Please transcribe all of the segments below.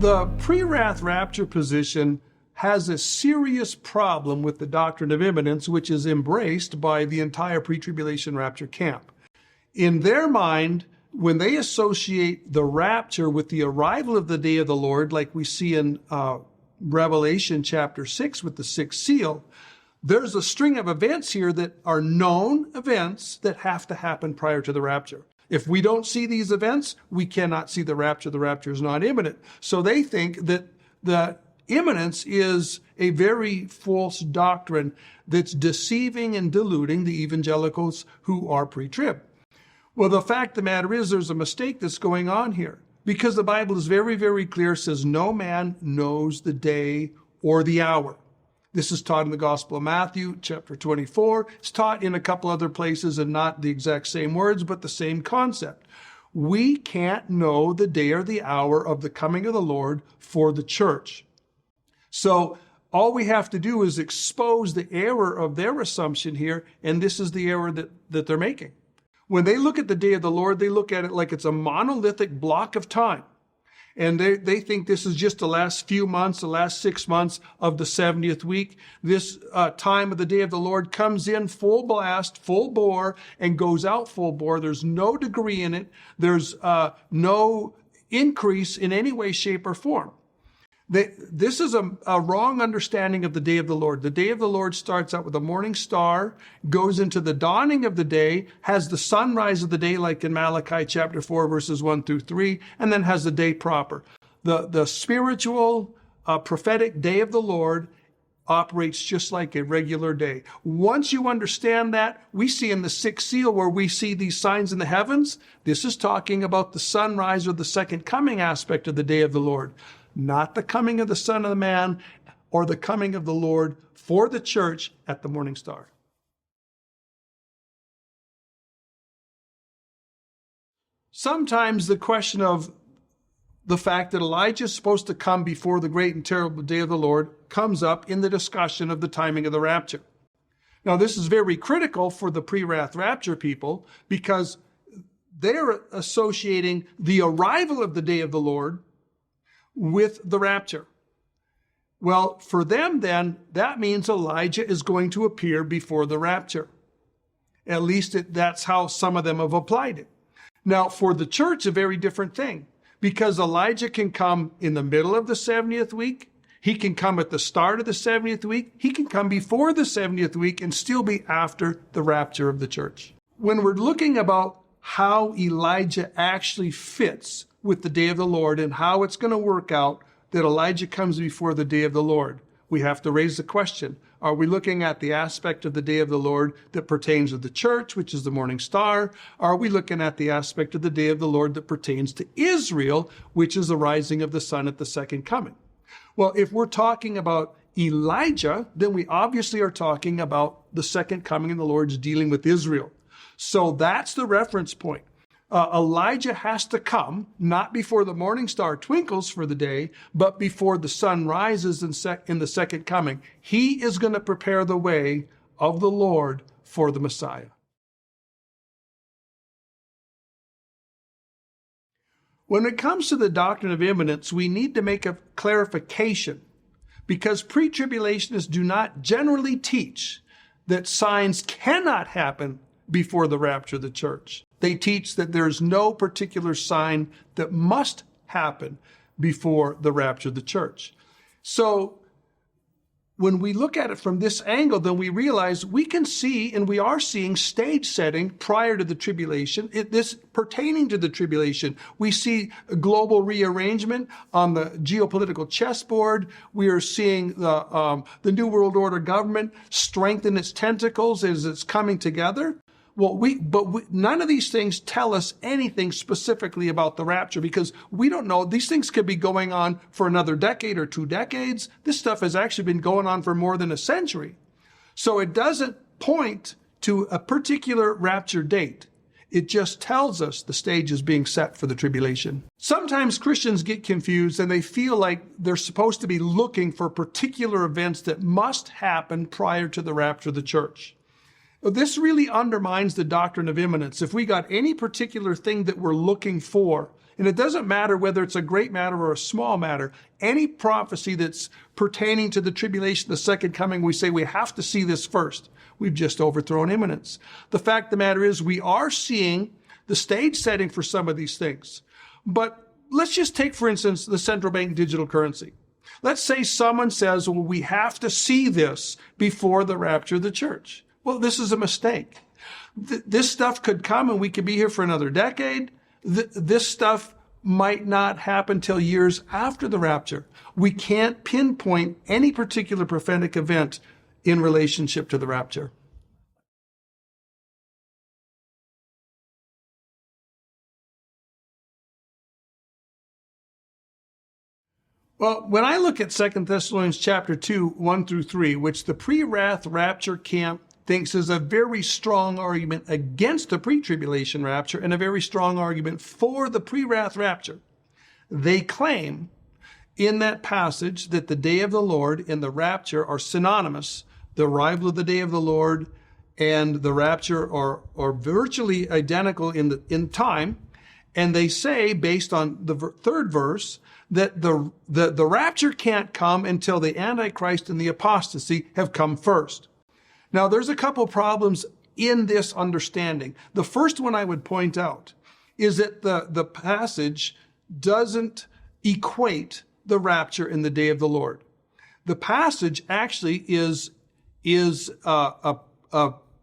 The pre-wrath rapture position has a serious problem with the doctrine of imminence, which is embraced by the entire pre-tribulation rapture camp. In their mind, when they associate the rapture with the arrival of the day of the Lord, like we see in Revelation chapter 6 with the sixth seal, there's a string of events here that are known events that have to happen prior to the rapture. If we don't see these events, we cannot see the rapture. The rapture is not imminent. So they think that the imminence is a very false doctrine that's deceiving and deluding the evangelicals who are pre-trib. Well, the fact of the matter is there's a mistake that's going on here, because the Bible is very, very clear, says no man knows the day or the hour. This is taught in the Gospel of Matthew, chapter 24. It's taught in a couple other places and not the exact same words, but the same concept. We can't know the day or the hour of the coming of the Lord for the church. So all we have to do is expose the error of their assumption here, and this is the error that they're making. When they look at the day of the Lord, they look at it like it's a monolithic block of time. And they think this is just the last few months, the last 6 months of the 70th week. This time of the day of the Lord comes in full blast, full bore, and goes out full bore. There's no degree in it. There's no increase in any way, shape, or form. This is a wrong understanding of the day of the Lord. The day of the Lord starts out with a morning star, goes into the dawning of the day, has the sunrise of the day, like in Malachi chapter 4, verses 1 through 3, and then has the day proper. The spiritual, prophetic day of the Lord operates just like a regular day. Once you understand that, we see in the sixth seal where we see these signs in the heavens, this is talking about the sunrise or the second coming aspect of the day of the Lord. Not the coming of the Son of Man or the coming of the Lord for the church at the morning star. Sometimes the question of the fact that Elijah is supposed to come before the great and terrible day of the Lord comes up in the discussion of the timing of the rapture. Now, this is very critical for the pre-wrath rapture people because they're associating the arrival of the day of the Lord with the rapture. Well, for them then, that means Elijah is going to appear before the rapture. At least that's how some of them have applied it. Now, for the church, a very different thing, because Elijah can come in the middle of the 70th week. He can come at the start of the 70th week. He can come before the 70th week and still be after the rapture of the church. When we're looking about how Elijah actually fits with the day of the Lord and how it's going to work out that Elijah comes before the day of the Lord, we have to raise the question, are we looking at the aspect of the day of the Lord that pertains to the church, which is the morning star? Are we looking at the aspect of the day of the Lord that pertains to Israel, which is the rising of the sun at the second coming? Well, if we're talking about Elijah, then we obviously are talking about the second coming of the Lord's dealing with Israel. So that's the reference point. Elijah has to come, not before the morning star twinkles for the day, but before the sun rises in the second coming. He is going to prepare the way of the Lord for the Messiah. When it comes to the doctrine of imminence, we need to make a clarification, because pre-tribulationists do not generally teach that signs cannot happen before the rapture of the church. They teach that there's no particular sign that must happen before the rapture of the church. So when we look at it from this angle, then we realize we can see, and we are seeing, stage setting prior to the tribulation. This pertaining to the tribulation. We see a global rearrangement on the geopolitical chessboard. We are seeing the New World Order government strengthen its tentacles as it's coming together. Well, none of these things tell us anything specifically about the rapture, because we don't know. These things could be going on for another decade or 2 decades. This stuff has actually been going on for more than a century. So it doesn't point to a particular rapture date. It just tells us the stage is being set for the tribulation. Sometimes Christians get confused and they feel like they're supposed to be looking for particular events that must happen prior to the rapture of the church. This really undermines the doctrine of imminence. If we got any particular thing that we're looking for And it doesn't matter whether it's a great matter or a small matter. Any prophecy that's pertaining to the tribulation, the second coming, we say we have to see this first. We've just overthrown imminence. The fact of the matter is we are seeing the stage setting for some of these things. But let's just take, for instance, the central bank digital currency. Let's say someone says, well, we have to see this before the rapture of the church. Well, this is a mistake. This stuff could come and we could be here for another decade. This stuff might not happen till years after the rapture. We can't pinpoint any particular prophetic event in relationship to the rapture. Well, when I look at 2 Thessalonians chapter 2, 1 through 3, which the pre-wrath rapture camp thinks is a very strong argument against the pre-tribulation rapture and a very strong argument for the pre-wrath rapture, they claim in that passage that the day of the Lord and the rapture are synonymous. The arrival of the day of the Lord and the rapture are virtually identical in time. And they say, based on the third verse, that the rapture can't come until the Antichrist and the apostasy have come first. Now, there's a couple problems in this understanding. The first one I would point out is that the passage doesn't equate the rapture in the day of the Lord. The passage actually is a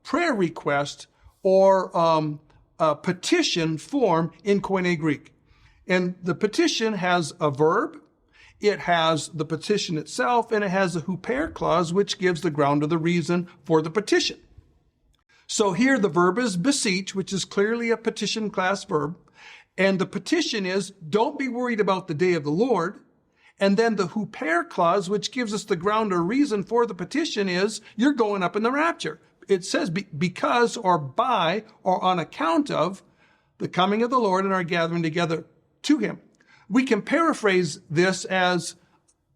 prayer request or a petition form in Koine Greek. And the petition has a verb, it has the petition itself, and it has a huper clause, which gives the ground of the reason for the petition. So here the verb is beseech, which is clearly a petition class verb. And the petition is, don't be worried about the day of the Lord. And then the huper clause, which gives us the ground or reason for the petition, is you're going up in the rapture. It says because or by or on account of the coming of the Lord and our gathering together to him. We can paraphrase this as,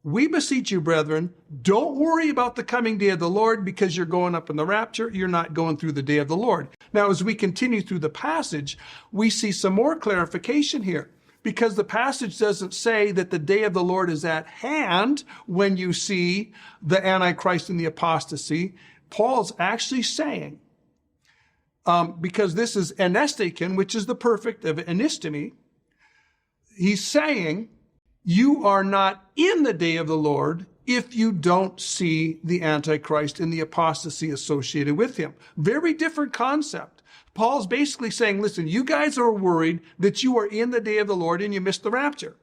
we beseech you, brethren, don't worry about the coming day of the Lord because you're going up in the rapture. You're not going through the day of the Lord. Now, as we continue through the passage, we see some more clarification here, because the passage doesn't say that the day of the Lord is at hand when you see the Antichrist and the apostasy. Paul's actually saying, because this is anestekin, which is the perfect of anistemi, he's saying, you are not in the day of the Lord if you don't see the Antichrist and the apostasy associated with him. Very different concept. Paul's basically saying, listen, you guys are worried that you are in the day of the Lord and you missed the rapture.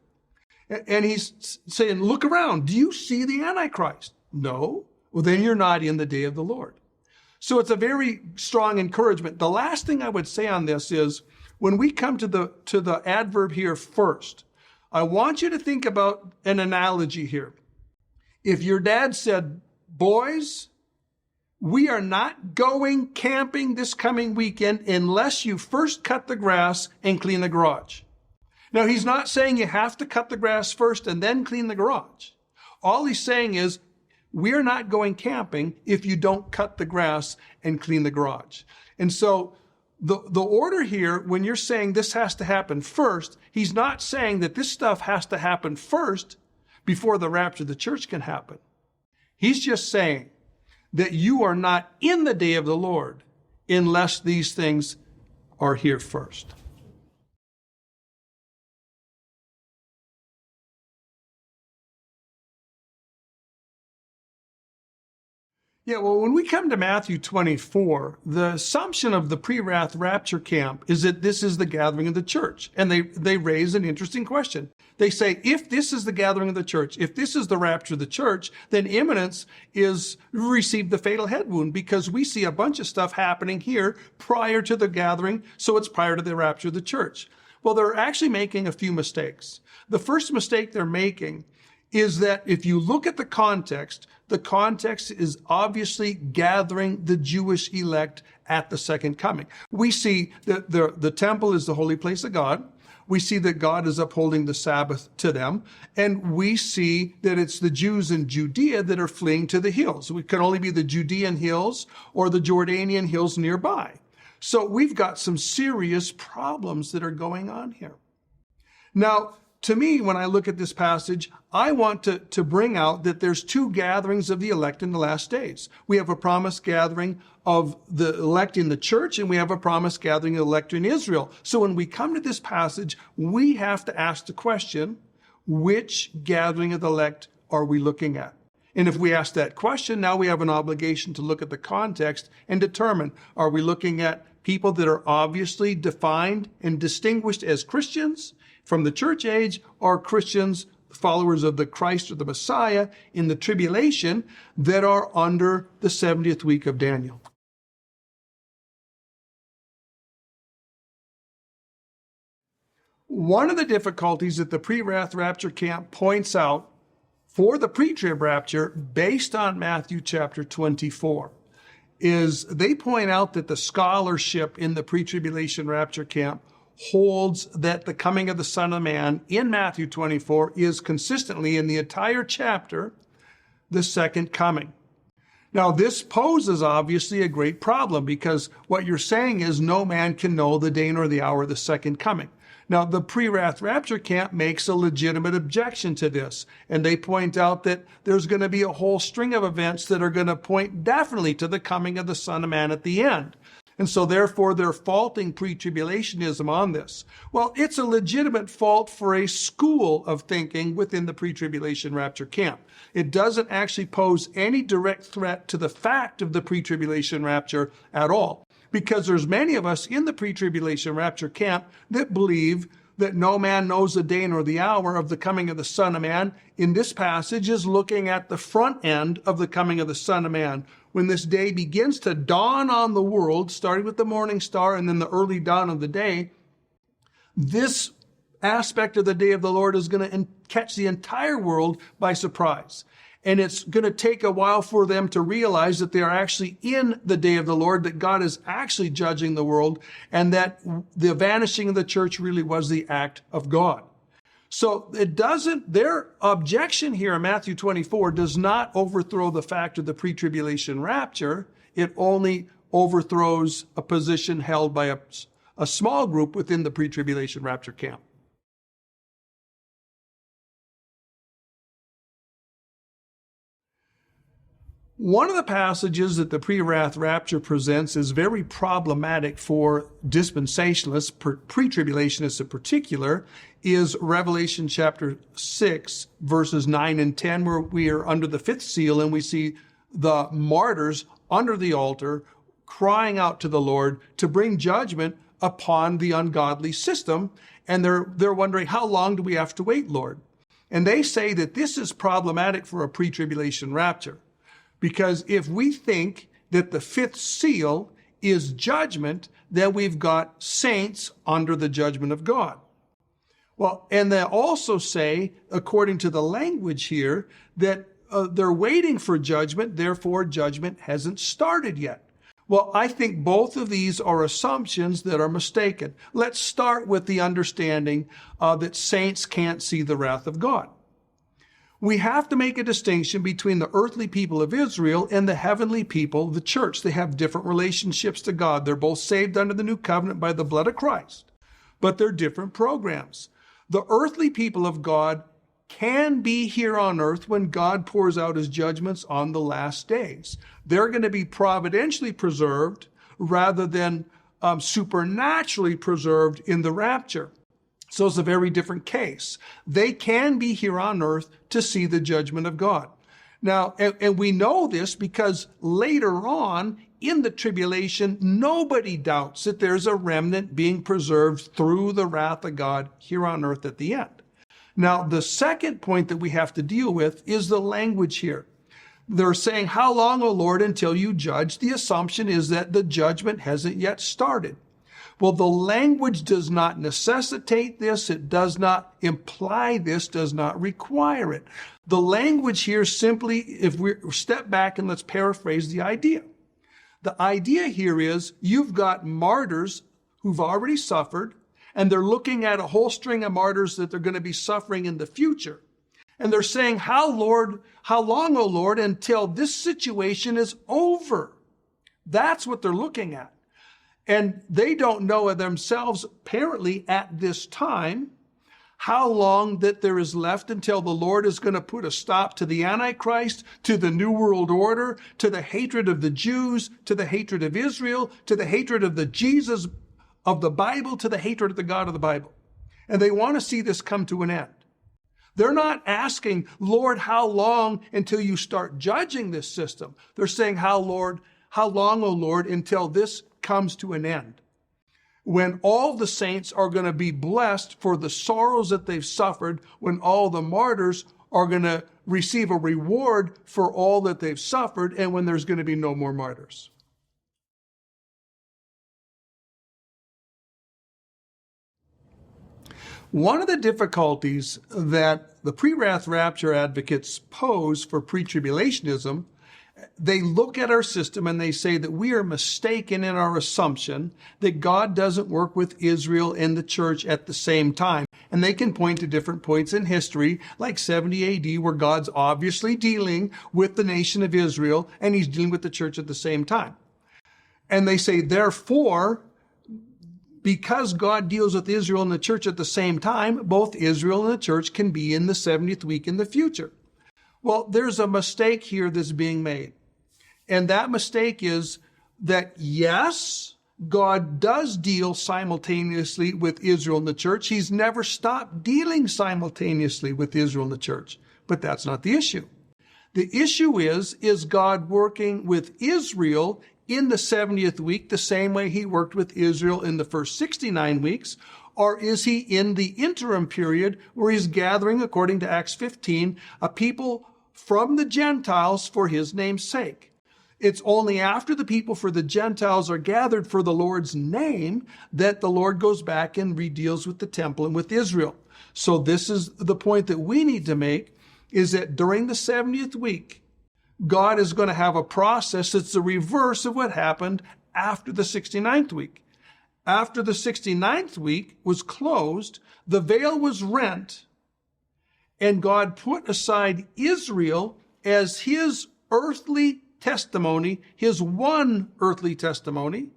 And he's saying, look around. Do you see the Antichrist? No. Well, then you're not in the day of the Lord. So it's a very strong encouragement. The last thing I would say on this is, when we come to the adverb here first, I want you to think about an analogy here. If your dad said, boys, we are not going camping this coming weekend unless you first cut the grass and clean the garage. Now, he's not saying you have to cut the grass first and then clean the garage. All he's saying is, we're not going camping if you don't cut the grass and clean the garage. And so the order here, when you're saying this has to happen first, he's not saying that this stuff has to happen first before the rapture of the church can happen. He's just saying that you are not in the day of the Lord unless these things are here first. Yeah, well, when we come to Matthew 24, the assumption of the pre-wrath rapture camp is that this is the gathering of the church. And they raise an interesting question. They say, if this is the gathering of the church, if this is the rapture of the church, then imminence is received the fatal head wound, because we see a bunch of stuff happening here prior to the gathering, so it's prior to the rapture of the church. Well, they're actually making a few mistakes. The first mistake they're making is that if you look at the context is obviously gathering the Jewish elect at the second coming. We see that the temple is the holy place of God. We see that God is upholding the Sabbath to them. And we see that it's the Jews in Judea that are fleeing to the hills. It can only be the Judean hills or the Jordanian hills nearby. So we've got some serious problems that are going on here. Now, to me, when I look at this passage, I want to bring out that there's two gatherings of the elect in the last days. We have a promised gathering of the elect in the church, and we have a promised gathering of the elect in Israel. So when we come to this passage, we have to ask the question, which gathering of the elect are we looking at? And if we ask that question, now we have an obligation to look at the context and determine, are we looking at people that are obviously defined and distinguished as Christians from the church age, or Christians, followers of the Christ or the Messiah in the tribulation that are under the 70th week of Daniel? One of the difficulties that the pre-wrath rapture camp points out for the pre-trib rapture, based on Matthew chapter 24, is they point out that the scholarship in the pre-tribulation rapture camp holds that the coming of the Son of Man in Matthew 24 is consistently in the entire chapter the second coming. Now, this poses obviously a great problem, because what you're saying is no man can know the day nor the hour of the second coming. Now, the pre-wrath rapture camp makes a legitimate objection to this, and they point out that there's going to be a whole string of events that are going to point definitely to the coming of the Son of Man at the end. And so therefore they're faulting pre-tribulationism on this. Well, it's a legitimate fault for a school of thinking within the pre-tribulation rapture camp. It doesn't actually pose any direct threat to the fact of the pre-tribulation rapture at all, because there's many of us in the pre-tribulation rapture camp that believe that no man knows the day nor the hour of the coming of the Son of Man. In this passage is looking at the front end of the coming of the Son of Man, when this day begins to dawn on the world, starting with the morning star and then the early dawn of the day. This aspect of the day of the Lord is going to catch the entire world by surprise. And it's going to take a while for them to realize that they are actually in the day of the Lord, that God is actually judging the world, and that the vanishing of the church really was the act of God. So their objection here in Matthew 24 does not overthrow the fact of the pre-tribulation rapture. It only overthrows a position held by a small group within the pre-tribulation rapture camp. One of the passages that the pre-wrath rapture presents is very problematic for dispensationalists, pre-tribulationists in particular, is Revelation chapter 6, verses 9 and 10, where we are under the fifth seal and we see the martyrs under the altar crying out to the Lord to bring judgment upon the ungodly system. And they're wondering, how long do we have to wait, Lord? And they say that this is problematic for a pre-tribulation rapture. Because if we think that the fifth seal is judgment, then we've got saints under the judgment of God. Well, and they also say, according to the language here, that they're waiting for judgment, therefore judgment hasn't started yet. Well, I think both of these are assumptions that are mistaken. Let's start with the understanding that saints can't see the wrath of God. We have to make a distinction between the earthly people of Israel and the heavenly people, the church. They have different relationships to God. They're both saved under the new covenant by the blood of Christ, but they're different programs. The earthly people of God can be here on earth when God pours out his judgments on the last days. They're going to be providentially preserved rather than supernaturally preserved in the rapture. So it's a very different case. They can be here on earth to see the judgment of God. Now, and we know this because later on in the tribulation, nobody doubts that there's a remnant being preserved through the wrath of God here on earth at the end. Now, the second point that we have to deal with is the language here. They're saying, how long, O Lord, until you judge? The assumption is that the judgment hasn't yet started. Well, the language does not necessitate this. It does not imply this, does not require it. The language here simply, if we step back and let's paraphrase the idea. The idea here is you've got martyrs who've already suffered, and they're looking at a whole string of martyrs that they're going to be suffering in the future. And they're saying, how long, O Lord, until this situation is over? That's what they're looking at. And they don't know themselves, apparently, at this time, how long that there is left until the Lord is going to put a stop to the Antichrist, to the New World Order, to the hatred of the Jews, to the hatred of Israel, to the hatred of the Jesus of the Bible, to the hatred of the God of the Bible. And they want to see this come to an end. They're not asking, Lord, how long until you start judging this system? They're saying, how long, O Lord, until this comes to an end? When all the saints are going to be blessed for the sorrows that they've suffered, when all the martyrs are going to receive a reward for all that they've suffered, and when there's going to be no more martyrs. One of the difficulties that the pre-wrath rapture advocates pose for pre-tribulationism, they look at our system and they say that we are mistaken in our assumption that God doesn't work with Israel and the church at the same time. And they can point to different points in history, like 70 AD, where God's obviously dealing with the nation of Israel and he's dealing with the church at the same time. And they say, therefore, because God deals with Israel and the church at the same time, both Israel and the church can be in the 70th week in the future. Well, there's a mistake here that's being made. And that mistake is that, yes, God does deal simultaneously with Israel and the church. He's never stopped dealing simultaneously with Israel and the church. But that's not the issue. The issue is God working with Israel in the 70th week the same way he worked with Israel in the first 69 weeks? Or is he in the interim period where he's gathering, according to Acts 15, a people from the Gentiles for his name's sake? It's only after the people for the Gentiles are gathered for the Lord's name that the Lord goes back and redeals with the temple and with Israel. So this is the point that we need to make, is that during the 70th week, God is going to have a process that's the reverse of what happened after the 69th week. After the 69th week was closed, the veil was rent, and God put aside Israel as his earthly testimony, his one earthly testimony,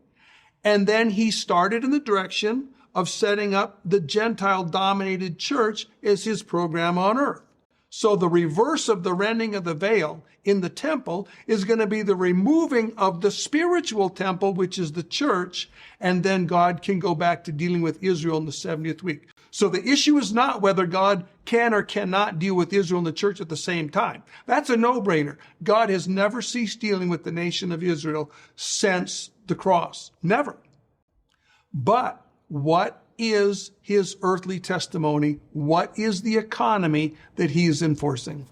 and then he started in the direction of setting up the Gentile-dominated church as his program on earth. So the reverse of the rending of the veil in the temple is going to be the removing of the spiritual temple, which is the church, and then God can go back to dealing with Israel in the 70th week. So the issue is not whether God can or cannot deal with Israel and the church at the same time. That's a no-brainer. God has never ceased dealing with the nation of Israel since the cross. Never. But what is his earthly testimony? What is the economy that he is enforcing?